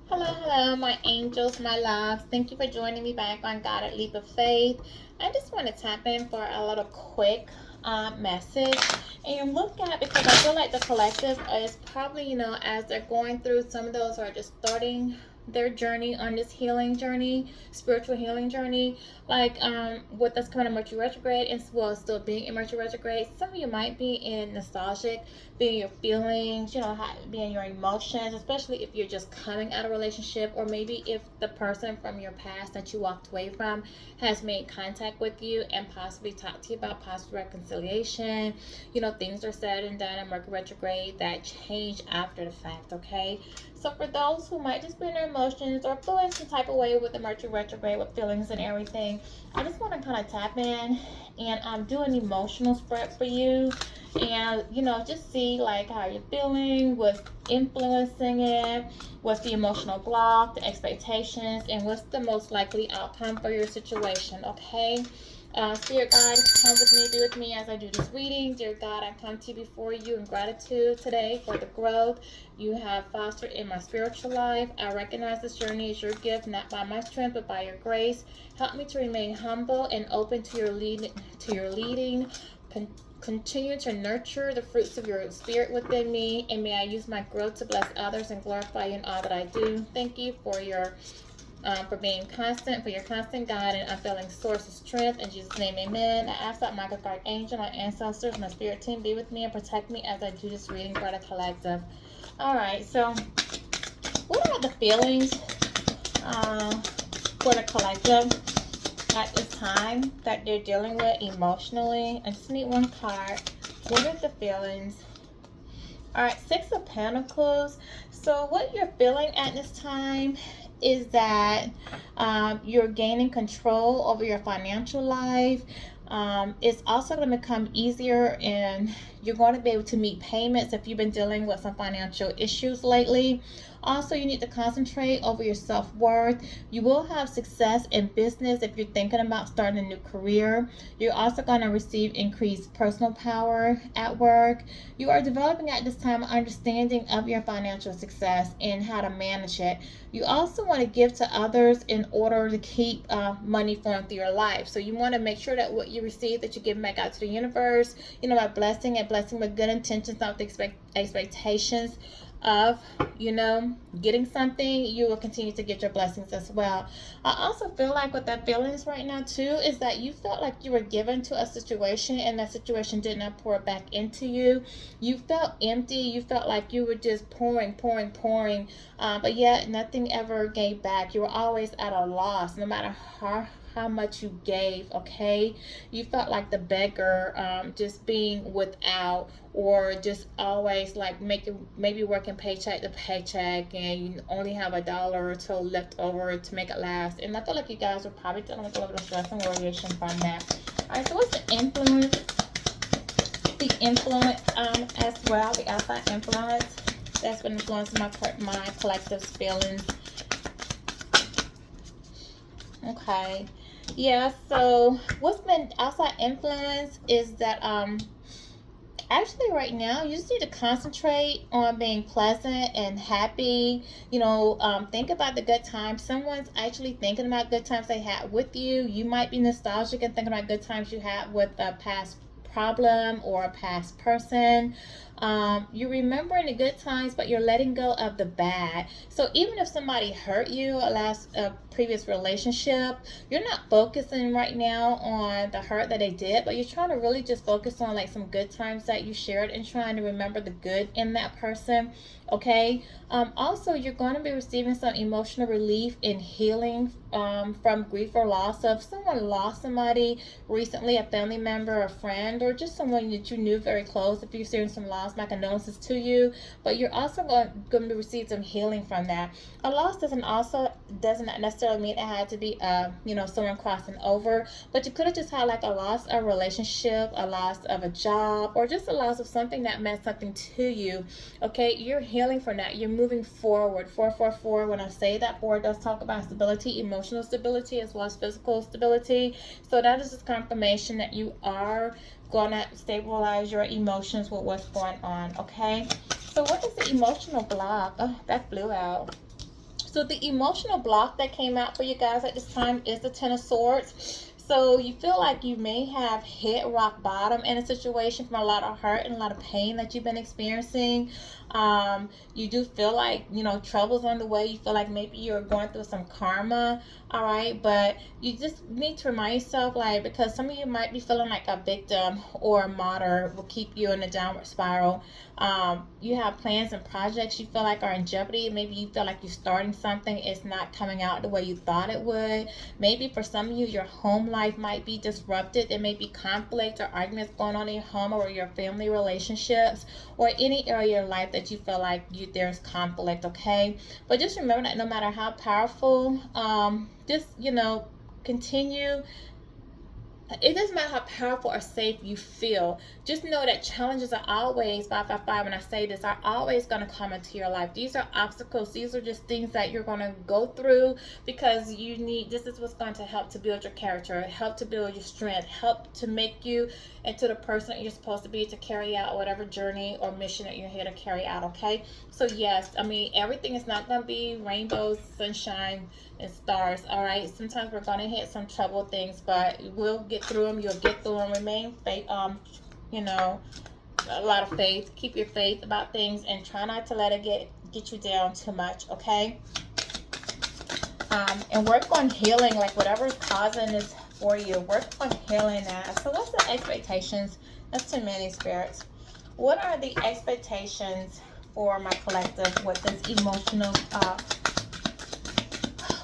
Hello, my angels, my loves. Thank you for joining me back on Guided Leap of Faith. I just want to tap in for a little quick message and look at, because I feel like the collective is probably, as they're going through, some of those are just starting their journey on this healing journey, spiritual healing journey. Like with us coming to Mercury retrograde, and well, still being in Mercury retrograde, some of you might be in nostalgic, being your feelings, being your emotions, especially if you're just coming out of a relationship, or maybe if the person from your past that you walked away from has made contact with you and possibly talked to you about possible reconciliation. Things are said and done in Mercury retrograde that change after the fact, okay? So for those who might just be in their emotions or feeling some type of way with the Mercury retrograde, with feelings and everything, I just want to kind of tap in and do an emotional spread for you, and just see like how you're feeling, what's influencing it, what's the emotional block, the expectations, and what's the most likely outcome for your situation. Okay. Spirit guide, come with me, be with me as I do this reading. Dear God, I come to you before you in gratitude today for the growth you have fostered in my spiritual life. I recognize this journey as your gift, not by my strength, but by your grace. Help me to remain humble and open to your leading. Continue to nurture the fruits of your spirit within me, and may I use my growth to bless others and glorify you in all that I do. Thank you for your for being constant, for your constant guide and unfailing source of strength. In Jesus' name, amen. I ask that my guardian angel, my ancestors, my spirit team be with me and protect me as I do this reading for the collective. All right, so what are the feelings for the collective at this time that they're dealing with emotionally? I just need one card. What are the feelings? All right, Six of Pentacles. So what you're feeling at this time is that you're gaining control over your financial life. It's also going to become easier, and you're going to be able to meet payments if you've been dealing with some financial issues lately. Also, you need to concentrate over your self-worth. You will have success in business if you're thinking about starting a new career. You're also going to receive increased personal power at work. You are developing at this time an understanding of your financial success and how to manage it. You also want to give to others in order to keep money flowing through your life. So you want to make sure that what you receive, that you give back out to the universe, by blessing, and blessing with good intentions, not with expectations of getting something. You will continue to get your blessings as well. I also feel like with that feelings right now too is that you felt like you were given to a situation, and that situation did not pour back into you. You felt empty. You felt like you were just pouring, but yet nothing ever gave back. You were always at a loss, no matter how much you gave. Okay, you felt like the beggar, just being without, or just always like maybe working paycheck to paycheck, and you only have $1 or two left over to make it last. And I feel like you guys are probably dealing with a little bit of stress and variation from that. All right, so what's the influence? The influence as well, the outside influence that's been influencing my collective's feelings. Okay. Yeah, so what's been outside influence is that actually right now you just need to concentrate on being pleasant and happy. Think about the good times. Someone's actually thinking about good times they had with you. You might be nostalgic and thinking about good times you had with a past problem or a past person. You're remembering the good times, but you're letting go of the bad. So even if somebody hurt you a previous relationship, you're not focusing right now on the hurt that they did, but you're trying to really just focus on like some good times that you shared and trying to remember the good in that person. Okay. Also, you're going to be receiving some emotional relief and healing from grief or loss. So if someone lost somebody recently, a family member, a friend, or just someone that you knew very close, if you're seeing some loss, my condolences to you. But you're also going to receive some healing from that. A loss doesn't necessarily mean it had to be someone crossing over, but you could have just had like a loss of a relationship, a loss of a job, or just a loss of something that meant something to you. Okay, you're healing from that. You're moving forward. 444. When I say that, 4 does talk about stability, emotional stability, as well as physical stability. So that is just confirmation that you are going to stabilize your emotions with what's going on. Okay, so what is the emotional block? Oh, that blew out. So the emotional block that came out for you guys at this time is the Ten of Swords. So you feel like you may have hit rock bottom in a situation from a lot of hurt and a lot of pain that you've been experiencing. You do feel like, you know, trouble's on the way. You feel like maybe you're going through some karma, all right? But you just need to remind yourself, like, because some of you might be feeling like a victim or a martyr will keep you in a downward spiral. You have plans and projects you feel like are in jeopardy. Maybe you feel like you're starting something, it's not coming out the way you thought it would. Maybe for some of you, your home life might be disrupted. There may be conflict or arguments going on in your home or your family relationships or any area of your life that you feel like there's conflict, okay? But just remember that no matter how powerful, just, you know, continue. It doesn't matter how powerful or safe you feel. Just know that challenges are always, 555, when I say this, are always going to come into your life. These are obstacles. These are just things that you're going to go through because you need, this is what's going to help to build your character, help to build your strength, help to make you into the person that you're supposed to be to carry out whatever journey or mission that you're here to carry out, okay? So yes, I mean, everything is not going to be rainbows, sunshine, and stars, all right? Sometimes we're going to hit some trouble things, but we'll get through them. You'll get through them. Remain faith, you know, a lot of faith. Keep your faith about things and try not to let it get you down too much, okay? And work on healing, like whatever's causing this for you. Work on healing that. So what's the expectations? That's too many spirits. What are the expectations for my collective with this emotional,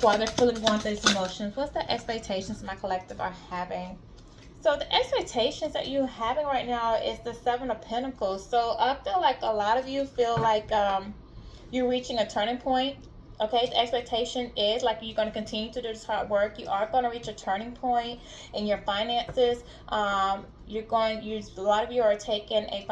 while they're feeling going through these emotions? What's the expectations my collective are having? So the expectations that you're having right now is the Seven of Pentacles. So I feel like a lot of you feel like you're reaching a turning point. Okay, the expectation is like you're going to continue to do this hard work. You are going to reach a turning point in your finances. You're going to use, a lot of you are taking a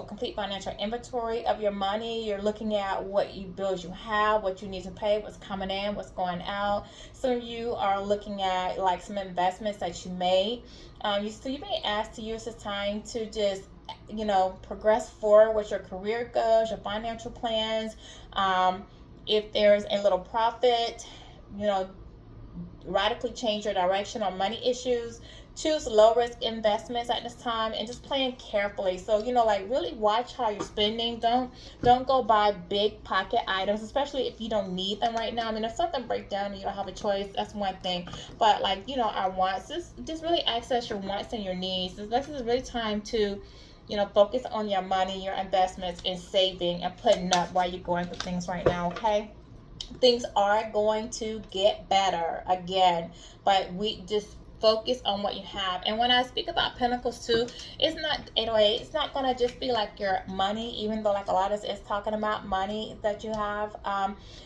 complete financial inventory of your money. You're looking at what bills you have, what you need to pay, what's coming in, what's going out. Some of you are looking at like some investments that you made. So you may ask to use this time to just, you know, progress forward with your career goals, your financial plans. If there's a little profit, you know, radically change your direction on money issues. Choose low risk investments at this time and just plan carefully. So, you know, like really watch how you're spending. Don't go buy big pocket items, especially if you don't need them right now. I mean, if something breaks down and you don't have a choice, that's one thing. But like, you know, our wants, just really access your wants and your needs. This is really time to, you know, focus on your money, your investments, and saving and putting up while you're going through things right now, okay? Things are going to get better again, but we just focus on what you have. And when I speak about Pentacles too, it's not, anyway, it's not going to just be like your money, even though like a lot of this is talking about money that you have.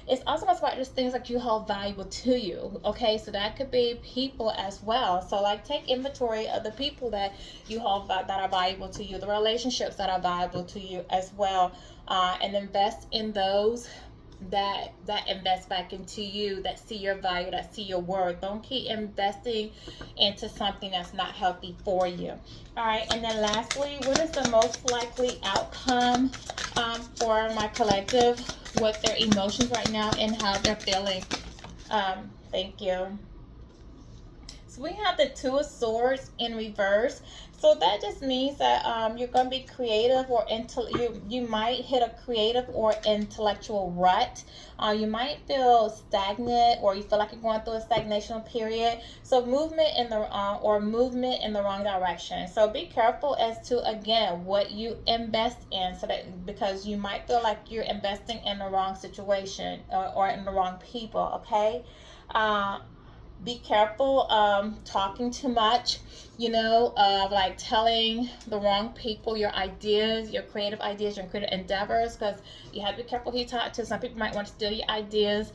It's also about just things that you hold valuable to you, okay? So that could be people as well. So like take inventory of the people that you hold that are valuable to you, the relationships that are valuable to you as well, and invest in those that invest back into you, that see your value, that see your worth. Don't keep investing into something that's not healthy for you. All right, and then lastly, what is the most likely outcome for my collective with their emotions right now and how they're feeling? Thank you. So we have the Two of Swords in reverse. So that just means that you're going to be creative, or you might hit a creative or intellectual rut. You might feel stagnant, or you feel like you're going through a stagnation period. So movement in the wrong direction. So be careful as to, again, what you invest in, so that, because you might feel like you're investing in the wrong situation or in the wrong people. Okay. Be careful talking too much, you know, like telling the wrong people your ideas, your creative endeavors, because you have to be careful who you talk to. Some people might want to steal your ideas,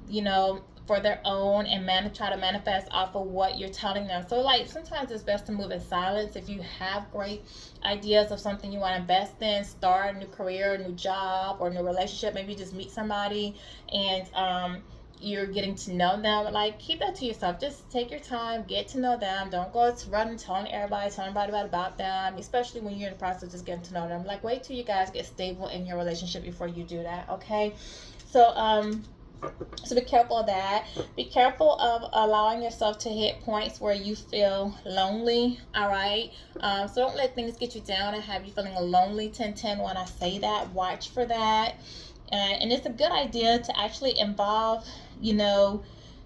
you know, for their own, and try to manifest off of what you're telling them. So like sometimes it's best to move in silence. If you have great ideas of something you want to invest in, start a new career, a new job, or a new relationship, maybe just meet somebody and you're getting to know them, like keep that to yourself. Just take your time, get to know them. Don't go running telling everybody about them, especially when you're in the process of just getting to know them. Like wait till you guys get stable in your relationship before you do that, okay? So So be careful of that. Be careful of allowing yourself to hit points where you feel lonely. All right. So don't let things get you down and have you feeling lonely. 1010 when I say that. Watch for that. And it's a good idea to actually involve, you know,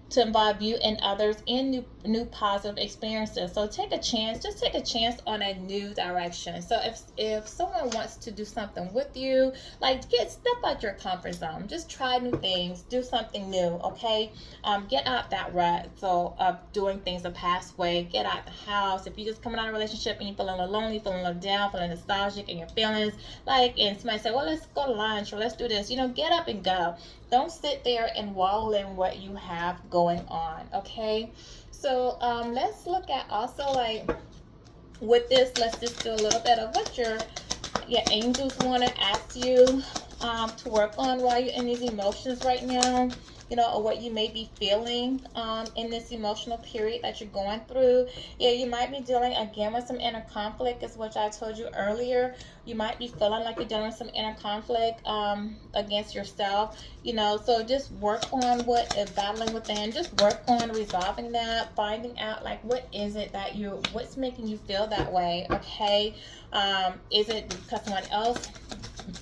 to involve you and others in new positive experiences. So take a chance, just take a chance on a new direction. So if someone wants to do something with you, like step out your comfort zone, just try new things, do something new. Okay, get out that rut so of doing things the past way. Get out the house. If you just coming out of a relationship and you're feeling a little lonely, feeling a little down, feeling nostalgic in your feelings, like, and somebody say, well, let's go to lunch or let's do this, you know, get up and go. Don't sit there and wallow in what you have going on. Okay, so let's look at also, like, with this, let's just do a little bit of what your angels want to ask you to work on while you're in these emotions right now, you know, or what you may be feeling in this emotional period that you're going through. Yeah, you might be dealing again with some inner conflict, is what I told you earlier. You might be feeling like you're dealing with some inner conflict against yourself, you know. So just work on what is battling within. Just work on resolving that, finding out, like, what is it that what's making you feel that way. Okay, is it because someone else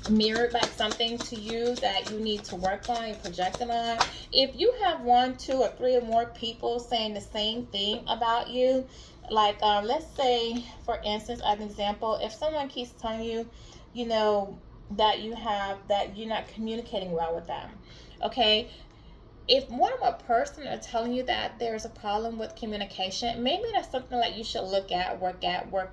mirrored back something to you that you need to work on, you're projecting on? If you have 1, 2, or 3 or more people saying the same thing about you, like, let's say, for instance, as an example, if someone keeps telling you, you know, that you're not communicating well with them, okay, if more than one person are telling you that there's a problem with communication, maybe that's something like you should look at, work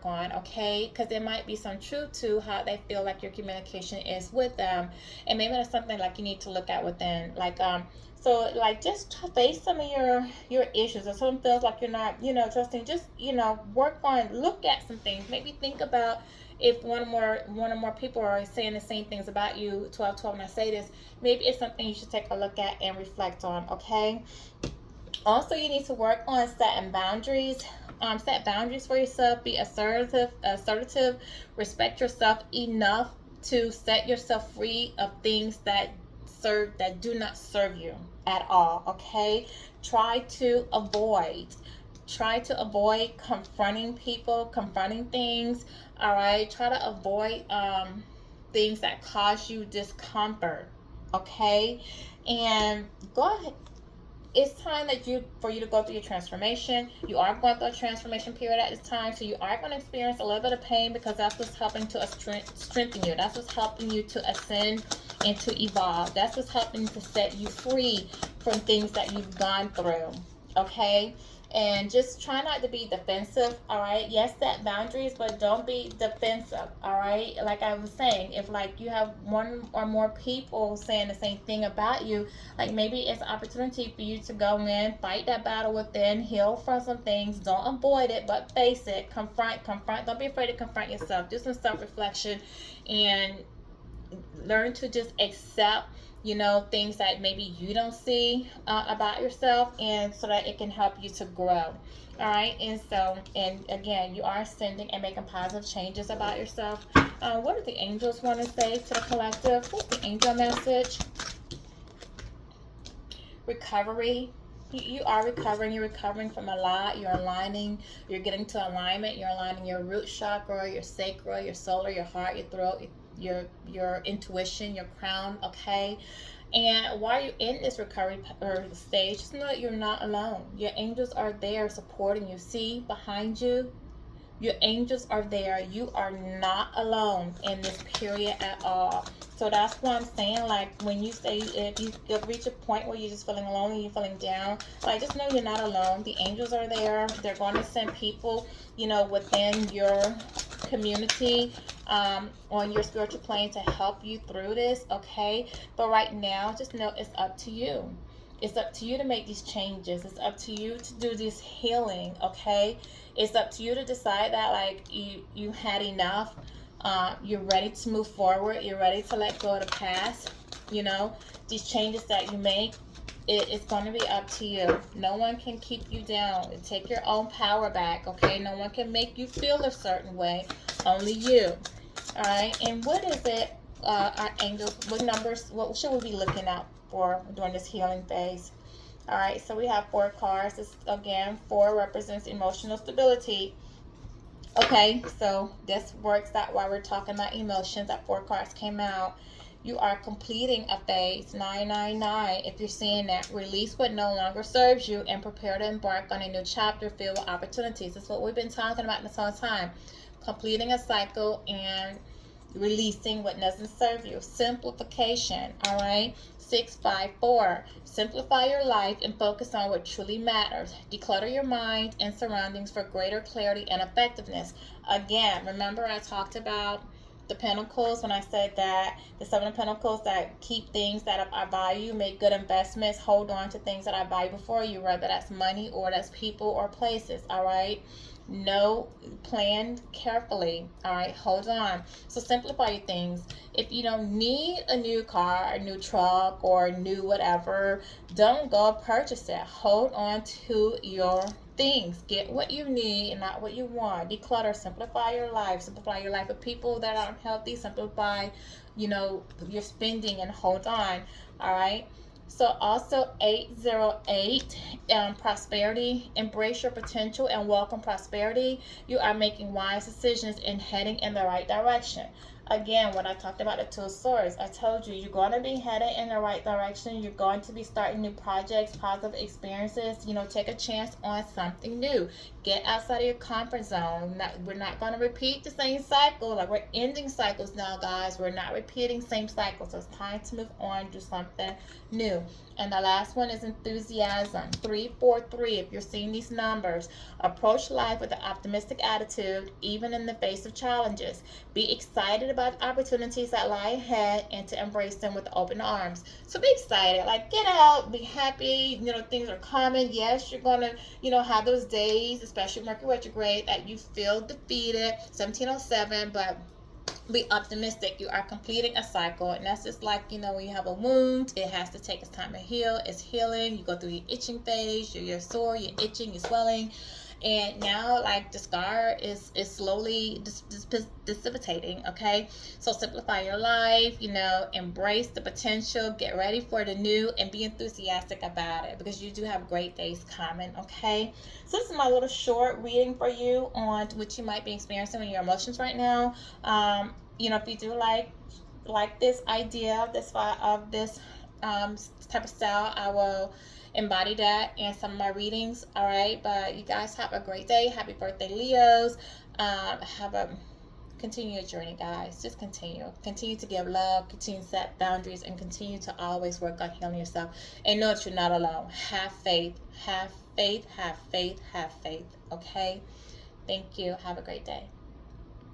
on, okay? Because there might be some truth to how they feel like your communication is with them, and maybe that's something like you need to look at within, like, so, like, just face some of your issues. If someone feels like you're not, you know, trusting, just, you know, work on, look at some things. Maybe think about, if one or more people are saying the same things about you. 12 when I say this, maybe it's something you should take a look at and reflect on. Okay. Also, you need to work on setting boundaries. Set boundaries for yourself. Be assertive. Respect yourself enough to set yourself free of things that do not serve you at all. Okay. Try to avoid confronting people, confronting things. All right. Try to avoid things that cause you discomfort. Okay. And go ahead, it's time for you to go through your transformation. You are going through a transformation period at this time, so you are going to experience a little bit of pain, because that's what's helping to strengthen you. That's what's helping you to ascend and to evolve. That's what's helping to set you free from things that you've gone through. Okay. And just try not to be defensive. All right. Yes, set boundaries, but don't be defensive. All right. Like I was saying, if, like, you have 1 or more people saying the same thing about you, like, maybe it's an opportunity for you to go in, fight that battle within, heal from some things. Don't avoid it, but face it. Confront. Don't be afraid to confront yourself. Do some self-reflection and learn to just accept, you know, things that maybe you don't see about yourself, and so that it can help you to grow. All right. And so, and again, you are ascending and making positive changes about yourself. What do the angels want to say to the collective? What's the angel message? Recovery. You are recovering. You're recovering from a lot. You're aligning. You're getting to alignment. You're aligning your root chakra, your sacral, your solar, your heart, your throat, your intuition, your crown. Okay. And while you're in this recovery stage, just know that you're not alone. Your angels are there supporting you. See behind you, your angels are there. You are not alone in this period at all. So that's what I'm saying. Like, when you say, if you reach a point where you're just feeling alone and you're feeling down, like, just know you're not alone. The angels are there. They're going to send people, you know, within your community, on your spiritual plane, to help you through this. Okay. But right now, just know it's up to you. It's up to you to make these changes. It's up to you to do this healing. Okay. It's up to you to decide that, like, you had enough. You're ready to move forward. You're ready to let go of the past. You know, these changes that you make, it's going to be up to you. No one can keep you down. Take your own power back. Okay. No one can make you feel a certain way. Only you. All right. And what is it our angels, what numbers, what should we be looking out for during this healing phase? All right, so we have 4 cards. This, again, 4 represents emotional stability. Okay, so this works out while we're talking about emotions. That 4 cards came out. You are completing a phase, 999. If you're seeing that, release what no longer serves you and prepare to embark on a new chapter filled with opportunities. That's what we've been talking about this whole time. Completing a cycle and releasing what doesn't serve you. Simplification, all right? 654. Simplify your life and focus on what truly matters. Declutter your mind and surroundings for greater clarity and effectiveness. Again, remember I talked about the Pentacles when I said that the 7 of Pentacles, that keep things that I value, make good investments, hold on to things that I value before you, whether that's money or that's people or places, all right? No, plan carefully, all right? Hold on. So simplify your things. If you don't need a new car, a new truck, or a new whatever, don't go purchase it. Hold on to your things. Get what you need and not what you want. Declutter. Simplify your life. Simplify your life with people that aren't healthy. Simplify, your spending, and hold on. All right. So also 808, prosperity. Embrace your potential and welcome prosperity. You are making wise decisions and heading in the right direction. Again, when I talked about the 2 of Swords, I told you, you're going to be headed in the right direction. You're going to be starting new projects, positive experiences. Take a chance on something new. Get outside of your comfort zone. We're not going to repeat the same cycle. Like, we're ending cycles now, guys. We're not repeating same cycles. So it's time to move on, do something new. And the last one is enthusiasm. 343. If you're seeing these numbers, approach life with an optimistic attitude, even in the face of challenges. Be excited about opportunities that lie ahead and to embrace them with open arms. So be excited. Like, get out, be happy. Things are coming. Yes, you're going to, have those days, especially Mercury retrograde, that you feel defeated, 1707, but be optimistic. You are completing a cycle, and that's just like, when you have a wound, it has to take its time to heal. It's healing. You go through your itching phase. You're sore, you're itching, you're swelling, and now, like, the scar is slowly dissipating. Okay, so simplify your life, embrace the potential, get ready for the new, and be enthusiastic about it, because you do have great days coming. Okay, so this is my little short reading for you on what you might be experiencing in your emotions right now. If you do like this idea of this type of style, I will embody that in some of my readings. All right, but you guys have a great day. Happy birthday, Leos. Have a continue your journey, guys. Just continue to give love, continue to set boundaries, and continue to always work on healing yourself, and know that you're not alone. Have faith, have faith, have faith, have faith. Okay, thank you. Have a great day.